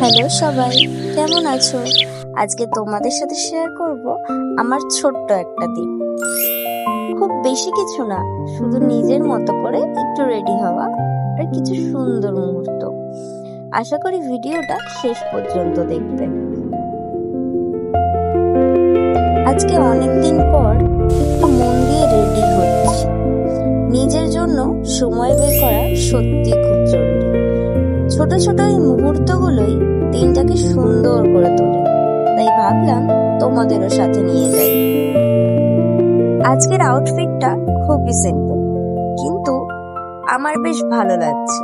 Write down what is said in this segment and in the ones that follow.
Hello সবাই, কেমন আছো? আজকে তোমাদের সাথে শেয়ার করব আমার ছোট্ট একটা দিন। খুব বেশি কিছু না, শুধু নিজের মতো করে একটু রেডি হওয়া আর কিছু সুন্দর মুহূর্ত। আশা করি ভিডিওটা শেষ পর্যন্ত দেখবে। আজকে অনেকদিন পর একটু মন দিয়ে রেডি হচ্ছি। নিজের জন্য সময় বের করা সত্যি খুব জরুরি। ছোট ছোট এই মুহূর্তগুলোই দিনটাকে সুন্দর করে তোলে। তাই ভাবলাম তোমাদেরও সাথে নিয়ে যাই। আজকের আউটফিটটা খুবই সিম্পল, কিন্তু আমার বেশ ভালো লাগছে।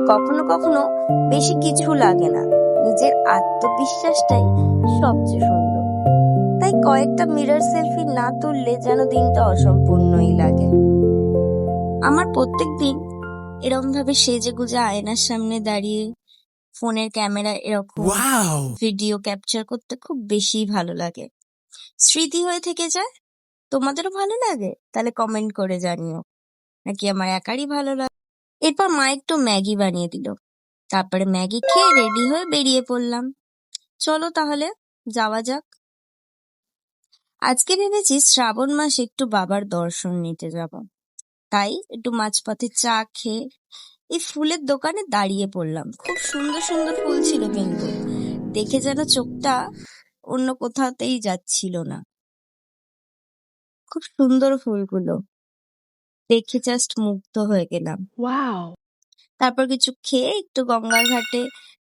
কখনো কখনো বেশি কিছু লাগে না, নিজের আত্মবিশ্বাসটাই সবচেয়ে সুন্দর। তাই কয়েকটা মিরর সেলফি না তুললে যেন দিনটা অসম্পূর্ণই লাগে। আমার প্রত্যেক দিন এরকম ভাবে সেজে গুজে আয়নার সামনে দাঁড়িয়ে ফোনের ক্যামেরা এরকম ভিডিও ক্যাপচার করতে খুব বেশি ভালো লাগে। স্মৃতি হয়ে থেকে যায়। তোমাদেরও ভালো লাগে? তাহলে কমেন্ট করে জানিও, নাকি আমার একারই ভালো লাগে। এরপর মা একটু ম্যাগি বানিয়ে দিল, তারপরে ম্যাগি খেয়ে রেডি হয়ে বেরিয়ে পড়লাম। চলো তাহলে যাওয়া যাক। আজকে ভেবেছি শ্রাবণ মাসে একটু বাবার দর্শন নিতে যাব। তাই একটু মাঝপথে চা খেয়ে এই ফুলের দোকানে দাঁড়িয়ে পড়লাম। খুব সুন্দর সুন্দর ফুল ছিল, কিন্তু দেখে যেন চোখটা অন্য কোথাওতেই যাচ্ছিল না। খুব সুন্দর ফুলগুলো দেখে জাস্ট মুগ্ধ হয়ে গেলাম। তারপর কিছু খেয়ে একটু গঙ্গার ঘাটে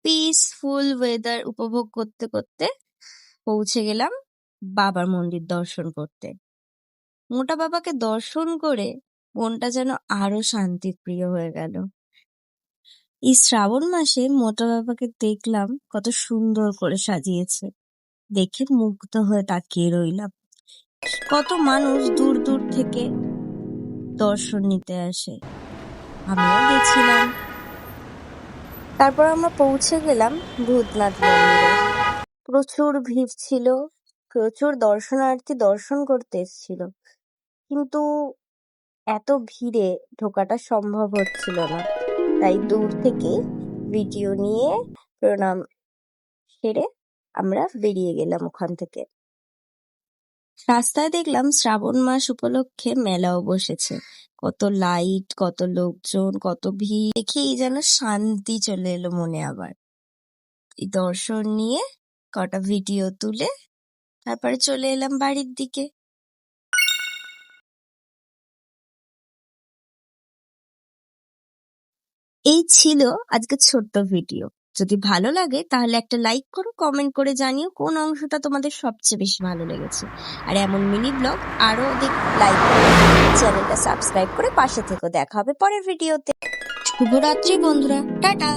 পিসফুল ওয়েদার উপভোগ করতে করতে পৌঁছে গেলাম বাবার মন্দির দর্শন করতে। মোটা বাবাকে দর্শন করে মনটা যেন আরো শান্তিপ্রিয় হয়ে গেল। এই শ্রাবণ মাসে মোটা বাবাকে দেখলাম কত সুন্দর করে সাজিয়েছে, দেখে মুগ্ধ হয়ে তাকিয়ে রইলাম। কত মানুষ দূর দূর থেকে দর্শন নিতে আসে, আমিও গেছিলাম। তারপর আমরা পৌঁছে গেলাম ভূতনাথ মন্দিরে। প্রচুর ভিড় ছিল, প্রচুর দর্শনার্থী দর্শন করতে এসেছিল, কিন্তু এত ভিড়ে ঢোকাটা সম্ভব হচ্ছিল না। তাই দূর থেকে ভিডিও নিয়ে প্রণাম সেরে আমরা বেরিয়ে গেলাম ওখান থেকে। রাস্তায় দেখলাম শ্রাবণ মাস উপলক্ষে মেলাও বসেছে। কত লাইট, কত লোকজন, কত ভিড় দেখেই যেন শান্তি চলে এলো মনে। আবার এই দর্শন নিয়ে কটা ভিডিও তুলে তারপরে চলে এলাম বাড়ির দিকে। এই ছিল আজকে ছোট্ট ভিডিও। যদি ভালো লাগে তাহলে একটা লাইক করো, কমেন্ট করে জানিও কোন অংশটা তোমাদের সবচেয়ে বেশি ভালো লেগেছে। আর এমন মিনি ব্লগ আরো লাইক করো, চ্যানেলটা সাবস্ক্রাইব করে পাশে থেকো। দেখা হবে পরের ভিডিওতে। শুভরাত্রি বন্ধুরা, টাটা।